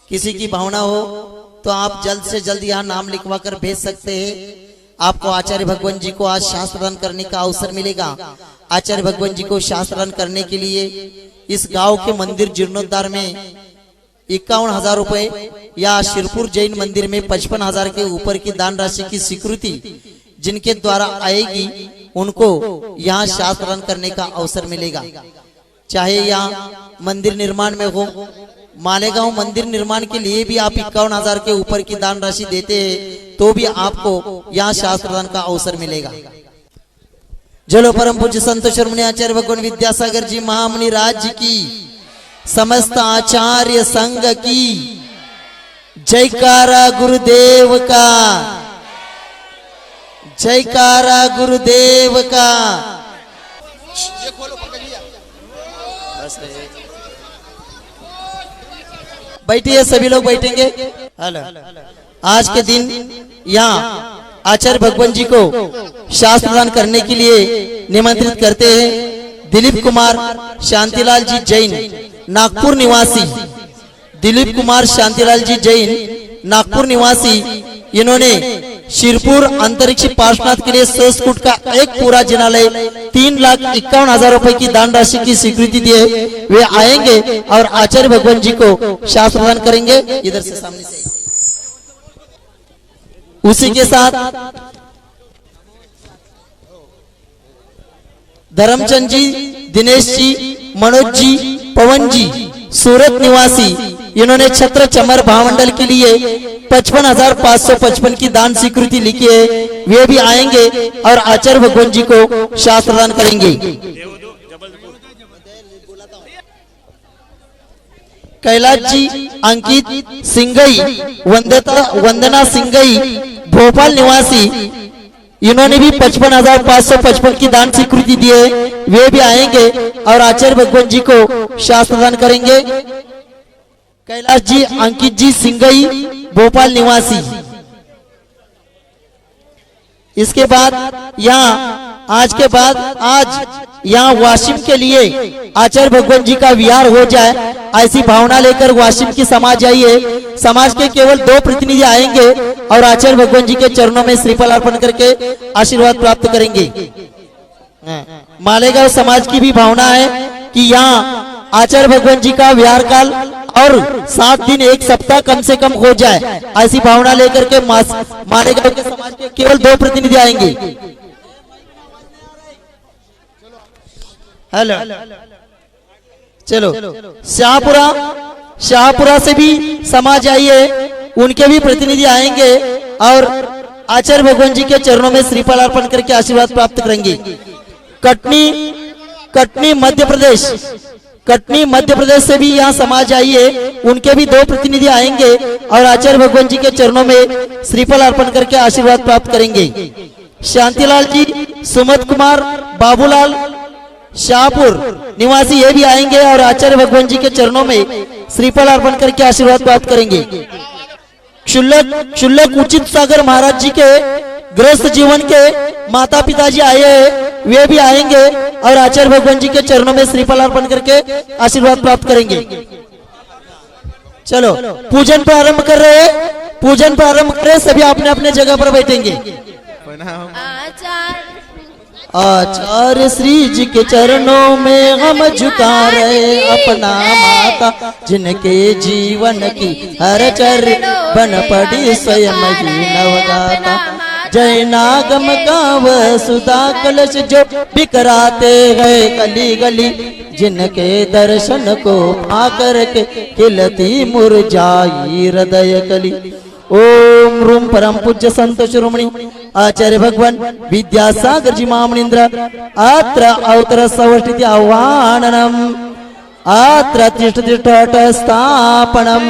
किसी की भावना हो तो आप जल्द से जल्द यहाँ नाम लिखवा कर भेज सकते हैं। आपको आचार्य भगवान जी को आज शास्त्रदान करने का अवसर मिलेगा। आचार्य भगवान जी को शास्त्रदान करने के लिए इस गांव के मंदिर जीर्णोद्धार में 51,000 रुपए या शिरपुर जैन मंदिर में 55,000 के ऊपर की दान राशि की स्वीकृति जिनके द्वारा आएगी उनको यहाँ शास्त्रदान करने का अवसर मिलेगा। चाहे यहाँ मंदिर निर्माण में हो, मालेगांव मंदिर निर्माण के लिए भी आप 51,000 के ऊपर की दान राशि देते हैं तो भी आपको यहाँ शास्त्रदान का अवसर मिलेगा। जलो परम पूज्य संत शिरोमणि आचार्य भगवान विद्यासागर जी महामुनि राज्य की, समस्त आचार्य संघ की जयकारा गुरुदेव का, जयकारा गुरुदेव का। बैठिए, सभी लोग बैठेंगे। हेलो, आज के दिन यहाँ आचार्य भगवान जी को शास्त्रदान करने के लिए निमंत्रित करते हैं दिलीप कुमार शांतिलाल जी जैन, नागपुर निवासी। दिलीप कुमार शांतिलाल जी जैन, नागपुर निवासी। इन्होंने शिरपुर अंतरिक्ष पार्श्वनाथ के लिए संस्कृत का एक पूरा जिनालय 3,51,000 रुपए की दान राशि की स्वीकृति दी है। वे आएंगे और आचार्य भगवान जी को शास्त्रदान करेंगे। इधर से सामने से। उसी के साथ धर्मचंद जी, दिनेश जी, मनोज जी, पवन जी, सूरत निवासी। इन्होंने छत्र चमर भावमंडल के लिए 55,555 की दान स्वीकृति लिखी है। वे भी आएंगे और आचार्य भगवान जी को शास्त्रदान करेंगे। कैलाश जी, अंकित सिंगई, वंदना सिंगई, भोपाल निवासी। इन्होंने भी 55,555 की दान स्वीकृति दी है। वे भी आएंगे और आचार्य भगवान जी को शास्त्रदान करेंगे। कैलाश जी, अंकित जी, सिंगई, भोपाल निवासी। इसके बाद यहाँ आज यहाँ वाशिम के लिए आचार्य भगवान जी का विहार हो जाए, ऐसी भावना लेकर वाशिम की समाज आई है। समाज के केवल 2 प्रतिनिधि आएंगे और आचार्य भगवान जी के चरणों में श्रीफल अर्पण करके आशीर्वाद प्राप्त करेंगे। मालेगांव समाज की भी भावना है कि यहाँ आचार्य भगवान जी का विहार काल और 7 दिन 1 सप्ताह कम से कम हो जाए, ऐसी भावना लेकर के मालेगांव के समाज के केवल 2 प्रतिनिधि आएंगे। हेलो, चलो शाहपुरा से भी समाज आई है, उनके भी प्रतिनिधि आएंगे और आचार्य भगवान जी के चरणों में श्रीफल अर्पण करके आशीर्वाद प्राप्त करेंगे। कटनी मध्य प्रदेश से भी यहाँ समाज आई है, उनके भी 2 प्रतिनिधि आएंगे और आचार्य भगवान जी के चरणों में श्रीफल अर्पण करके आशीर्वाद प्राप्त करेंगे। शांतिलाल जी, सुमत कुमार, बाबूलाल, शाहपुर निवासी, ये भी आएंगे और आचार्य भगवान जी के चरणों में श्रीफल अर्पण करके आशीर्वाद प्राप्त करेंगे। क्षुल्लक उचित सागर महाराज जी के गृहस्थ जीवन के माता पिताजी आए हैं, वे भी आएंगे और आचार्य भगवान जी के चरणों में श्रीफल अर्पण करके आशीर्वाद प्राप्त करेंगे। चलो पूजन प्रारंभ कर रहे हैं, पूजन प्रारंभ करें, सभी अपने अपने जगह पर बैठेंगे। आचार्य श्री जी के चरणों में हम झुका रहे अपना माता, जिनके जीवन की हर चरण बन पड़ी स्वयं ही नवगाता। जय नागम काव सुधा कलश जो बिखराते गए गली गली, जिनके दर्शन को आकर के खिलती मुरझाई हृदय कली। ओम रूम परम पूज्य संत शिरोमणि आचार्य भगवान विद्यासागर जी महामुनींद्र अत्र अवतर सवष्टिति आह्वाननम, अत्र तिष्ठतिष्ठ स्थापनम,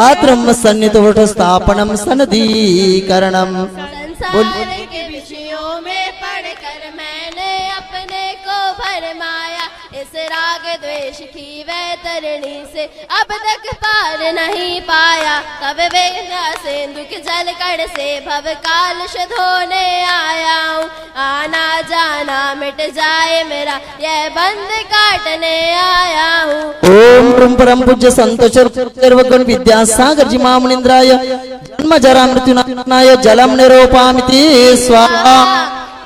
अत्र सन्निध स्थापनम सनदीकरणम। संसार के विषयों में पढ़कर मैंने अपने को भरमाया, इस राग द्वेष की वैतरणी से अब तक पार नहीं पाया। कब वेगा सिंधु के जल कण से भव काल धोने आया हूँ, आना जाना मिट मिट जाए मेरा यह बंध काटने आया हूँ। ओम रूम परम पूज्य संतोषर्वगुण विद्यासागर जी महामुनीन्द्राय जन्म जरा मृत्युनाय जलम निरूपामिति स्वाहा।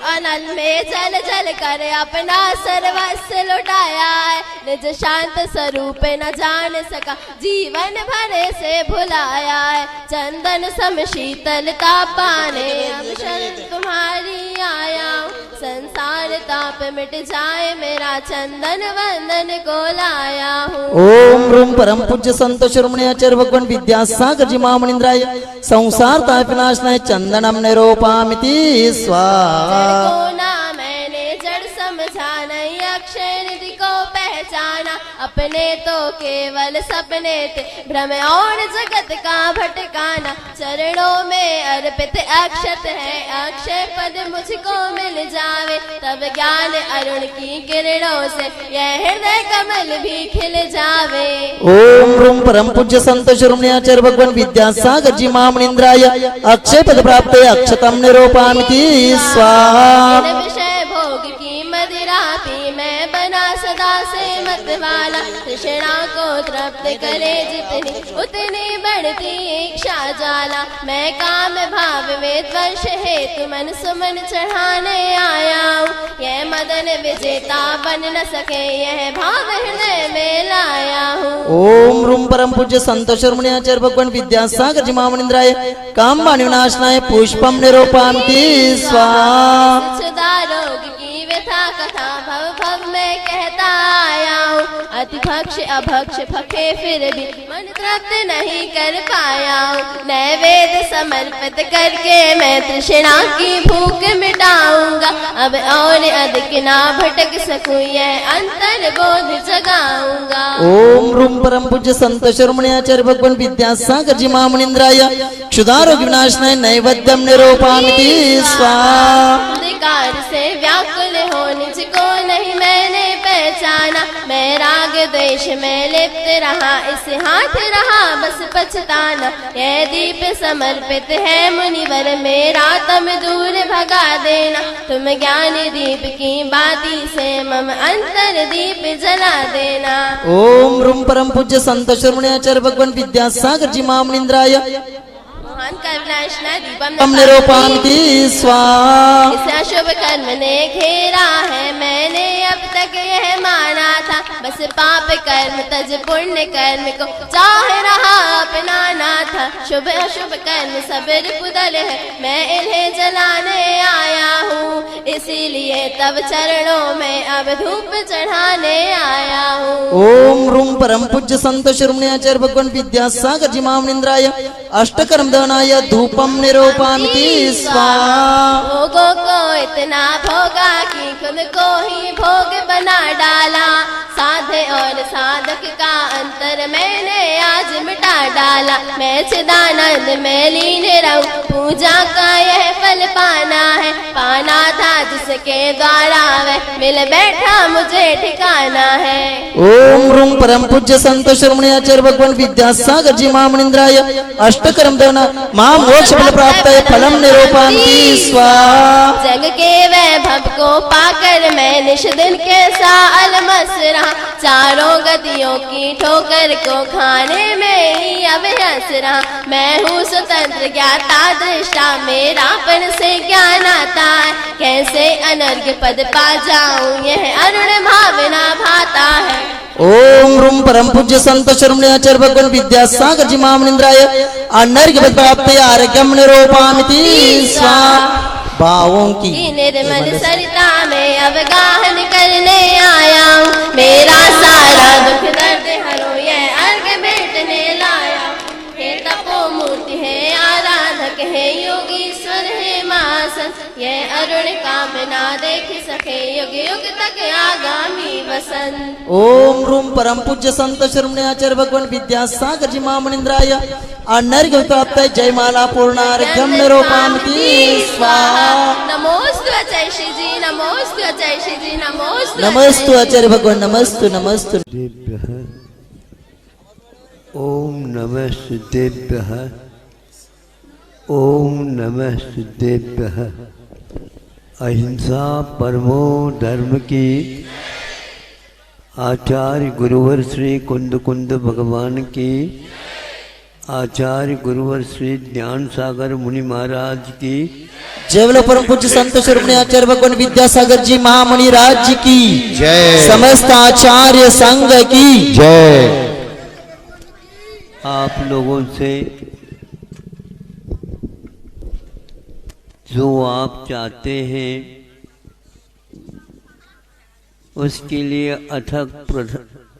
अनल में जल जल कर अपना सर्वस्व लुटाया है, निज शांत स्वरूप न जान सका जीवन भरे से भुलाया है। चंदन सम शीतलता पाने अब शरण तुम्हारी आया हूँ, संसार ताप मिट जाए मेरा चंदन वंदन को लाया हूँ। ओम रूम परम पूज्य संतोषर्वगुण आचार्य भगवान विद्यासागर जी महामुनीन्द्राय संसार ताप विनाशनाय चंदनम निरूपामिति स्वाहा। को ना मैंने जड़ समझा नहीं अक्षय निधि को पहचाना, अपने तो केवल सपने थे भ्रम और जगत का भटकाना। चरणों में अर्पित अक्षत है अक्षय पद मुझको मिल जावे, तब ज्ञान अरुण की किरणों से यह हृदय कमल भी खिल जावे। ओम रूम परम पूज्य संतोषर्वगुण आचार्य भगवान विद्यासागर जी महामुनीन्द्राय अक्षय पद प्राप्त अक्षतम निरूपामिति स्वाहा। विषय भोग की मदिरा पी मैं बना सदा से मत वाला, तृष्णा को तृप्त करे जितनी उतनी बढ़ती इच्छा ज्वाला। मैं काम भाव में द्वेष हेतु मन सुमन चढ़ाने आया हूँ, यह मदन विजेता बन न सके यह भाव हृदय में लाया हूँ। ओम रूम परम पूज्य संतोषर्वगुण आचार्य भगवान विद्यासागर जी महामुनीन्द्राय कामवाणी विनाशनाय पुष्पम निरूपामिति स्वाहा। सदा रोग की व्यथा कथा भव भव में कहता आया हूँ, अति भक्ष अभक्ष भखे फिर भी मन तृप्त नहीं कर पाया हूँ। नैवेद्य समर्पित करके मैं तृष्णा की भूख मिटाऊंगा, अब और अधिक ना भटक सकूं यह अंतर बोध जगाऊंगा। ओम रूम परम पूज्य संतोषर्वगुण आचार्य भगवान विद्यासागर जी महामुनीन्द्राय क्षुधारोग विनाशनाय नैवेद्यम निरूपामिति स्वाहा। अंधकार से व्याकुल हो निजको नहीं मैंने पहचाना, मैं राग द्वेष में लिप्त रहा इस हाथ रहा बस पछताना। यह दीप समर्पित है मुनिवर मेरा तम दूर भगा देना, तुम ज्ञान दीप की बाती से मम अंतर दीप जला देना। ओम रूम परम पूज्य संतोषर्वगुण आचार्य भगवान विद्यासागर जी महामुनीन्द्राय महान करुणाशना दीपम निरूपामिति स्वाहा। इस अशुभ कर्म ने घेरा है मैंने अब तक यह माना था, बस पाप कर्म तज पुण्य कर्म को चाह रहा अपनाना था। शुभ अशुभ कर्म सब रिपुदल है मैं इन्हें जलाने आया हूँ, इसीलिए तब चरणों में अब धूप चढ़ाने आया हूँ। ओम रूम परम पूज्य संतोषर्वगुण आचार्य भगवान विद्यासागर जी महामुनीन्द्राय अष्टकर्म दहनाय धूपम निरूपामिति स्वाहा। भोगों को इतना भोगा कि खुद को ही भोग बना डाला, साधे और साधक का अंतर मैंने आज मिटा डाला। मैं चिदानंद में लीन रहूं पूजा का यह फल पाना है, पाना था जिसके द्वारा वह मिल बैठा मुझे ठिकाना है। ओम रूम परम पूज्य संतोषर्वगुण आचार्य भगवान विद्यासागर जी महामुनीन्द्राय अष्टकर्म दहना महा मोक्ष फल प्राप्त है फलम निरूपामिति स्वाहा। जग के वैभव को पाकर मैं निश दिन कैसा अलमस रहा, चारों गतियों की ठोकर को खाने में ही अब हंस रहा। मैं हूँ स्वतंत्र ज्ञाता दृष्टा मेरापन से ज्ञान आता है, कैसे अनर्घ्य पद पा जाऊं यह अरुण भावना भाता है। ओम रूम परम पूज्य संतोषर्वगुण आचार्य भगवान विद्यासागर जी महामुनीन्द्राय अनर्घ्य पद प्राप्त आरोग्यम निरूपामिति स्वाहा। भावों की निर्मल सरिता में अवगाहन करने आया हूँ, मेरा सारा दुख दर्द हरो यह अर्घ बेटने लाया। हे तपो मूर्ति है आराधक है योगीश्वर है मासन, यह अरुण कामना देख सके युग युग तक आगामी वसंत। ओम रूम परम पूज्य संतोषर्वगुण आचार्य भगवान विद्यासागर जी महामुनीन्द्राय अनर्घ्य प्राप्त जयमाला पूर्णार्घ्यम निरूपामिति स्वाहा। नमोस्तु आचार्य श्री जी, नमोस्तु आचार्य श्री जी, नमस्तु आचार्य भगवान नमस्तु नमस्तु। ओम नमस्तेभ्यः ओम नमस्तेभ्यः। अहिंसा परमो धर्म की। आचार्य गुरुवर श्री कुंद कुंद भगवान की। आचार्य गुरुवर श्री ज्ञान सागर मुनि महाराज की। जय बोलो परम पूज्य संत स्वरूपने आचार्य भगवान विद्यासागर जी महामुनि राज जी की जय। समस्त आचार्य संघ की जय। आप लोगों से जो आप चाहते हैं उसके लिए अथक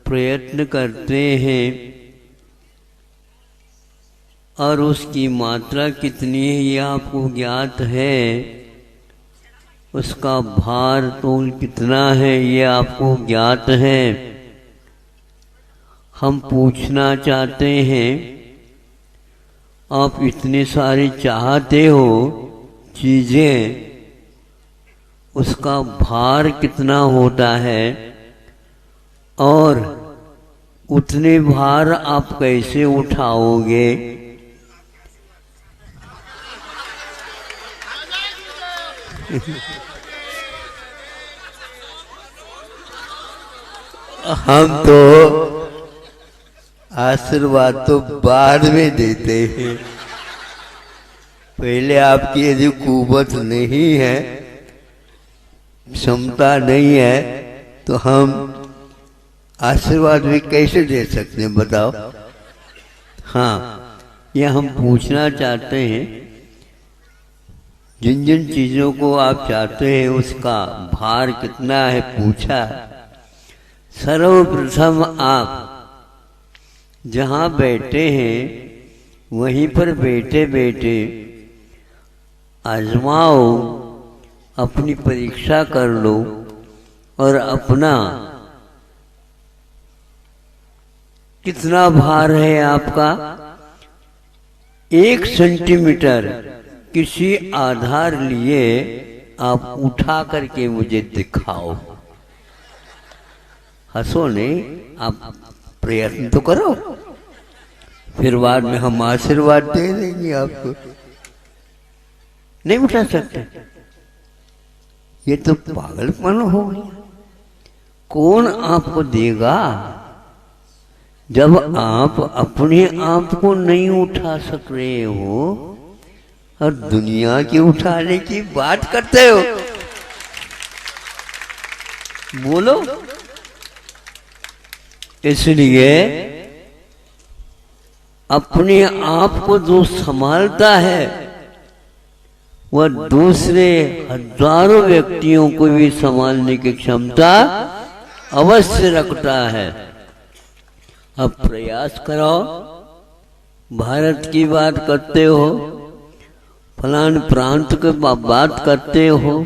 प्रयत्न करते हैं, और उसकी मात्रा कितनी है ये आपको ज्ञात है, उसका भार तोल कितना है ये आपको ज्ञात है। हम पूछना चाहते हैं, आप इतने सारे चाहते हो चीजें, उसका भार कितना होता है, और उतने भार आप कैसे उठाओगे? हम तो आशीर्वाद तो बाद में देते हैं, पहले आपकी यदि कुवत नहीं है, क्षमता नहीं है, तो हम आशीर्वाद भी कैसे दे सकते हैं बताओ। हाँ, यह हम पूछना चाहते हैं, जिन जिन चीजों को आप चाहते हैं उसका भार कितना है पूछा। सर्वप्रथम आप जहाँ बैठे हैं वहीं पर बैठे बैठे आजमाओ, अपनी परीक्षा कर लो, और अपना कितना भार है आपका। 1 सेंटीमीटर किसी आधार लिए आप उठा करके मुझे दिखाओ। हंसो नहीं, आप प्रयत्न तो करो, फिर बाद में हम आशीर्वाद दे देंगे आपको। नहीं उठा सकते, ये तो पागलपन हो गया। कौन आपको देगा जब आप अपने आप को नहीं उठा सक रहे हो और दुनिया की उठाने की बात करते हो? बोलो। इसलिए अपने आप को जो संभालता है वह दूसरे हजारों व्यक्तियों को भी संभालने की क्षमता अवश्य रखता है। अब प्रयास करो। भारत की बात करते हो, फलान प्रांत की बात करते हो,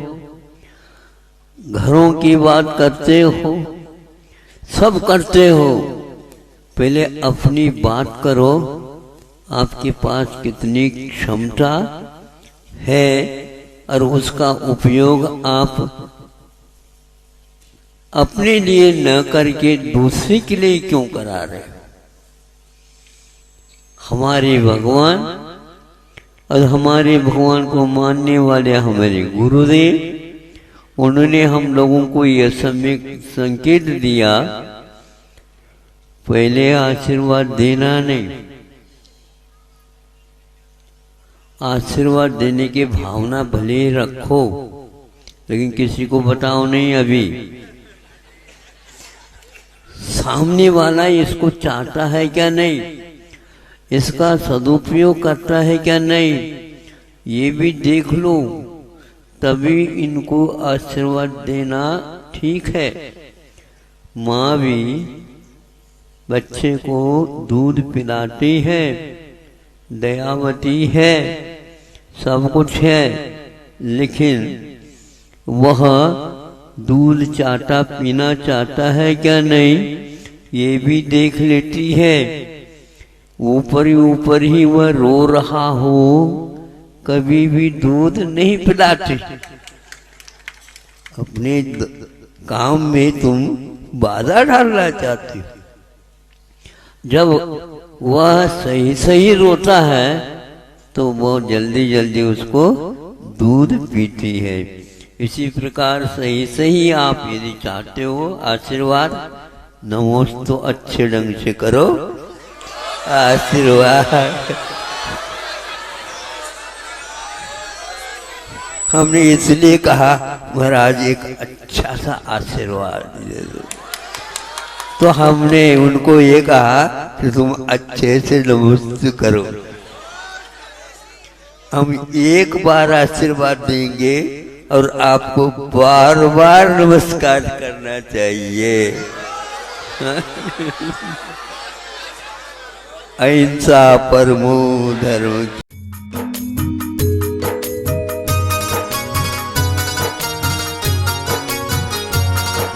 घरों की बात करते हो, सब करते हो। पहले अपनी बात करो, आपके पास कितनी क्षमता है और उसका उपयोग आप अपने लिए न करके दूसरे के लिए क्यों करा रहे? हमारे भगवान और हमारे भगवान को मानने वाले हमारे गुरुदेव, उन्होंने हम लोगों को यह संकेत दिया, पहले आशीर्वाद देना नहीं, आशीर्वाद देने की भावना भले रखो, लेकिन किसी को बताओ नहीं। अभी सामने वाला इसको चाहता है क्या नहीं, इसका सदुपयोग करता है क्या नहीं, ये भी देख लो, तभी इनको आशीर्वाद देना ठीक है। माँ भी बच्चे को दूध पिलाती है, दयावती है, सब कुछ है, लेकिन वह दूध चाहता पीना चाहता है क्या नहीं, ये भी देख लेती है। ऊपर ही वह रो रहा हो, कभी भी दूध नहीं पिलाती। अपने काम में तुम बाधा डालना चाहती हो। जब वह सही सही रोता है तो वो जल्दी जल्दी उसको दूध पीती है। इसी प्रकार सही सही आप यदि चाहते हो आशीर्वाद, नमोस्त तो अच्छे ढंग से करो आशीर्वाद। हमने इसलिए कहा महाराज एक अच्छा सा आशीर्वाद दे दो, तो हमने उनको ये कहा कि तुम अच्छे से नमस्ते करो। हम एक बार आशीर्वाद देंगे और आपको बार बार नमस्कार करना चाहिए। अहिंसा परमो धर्म।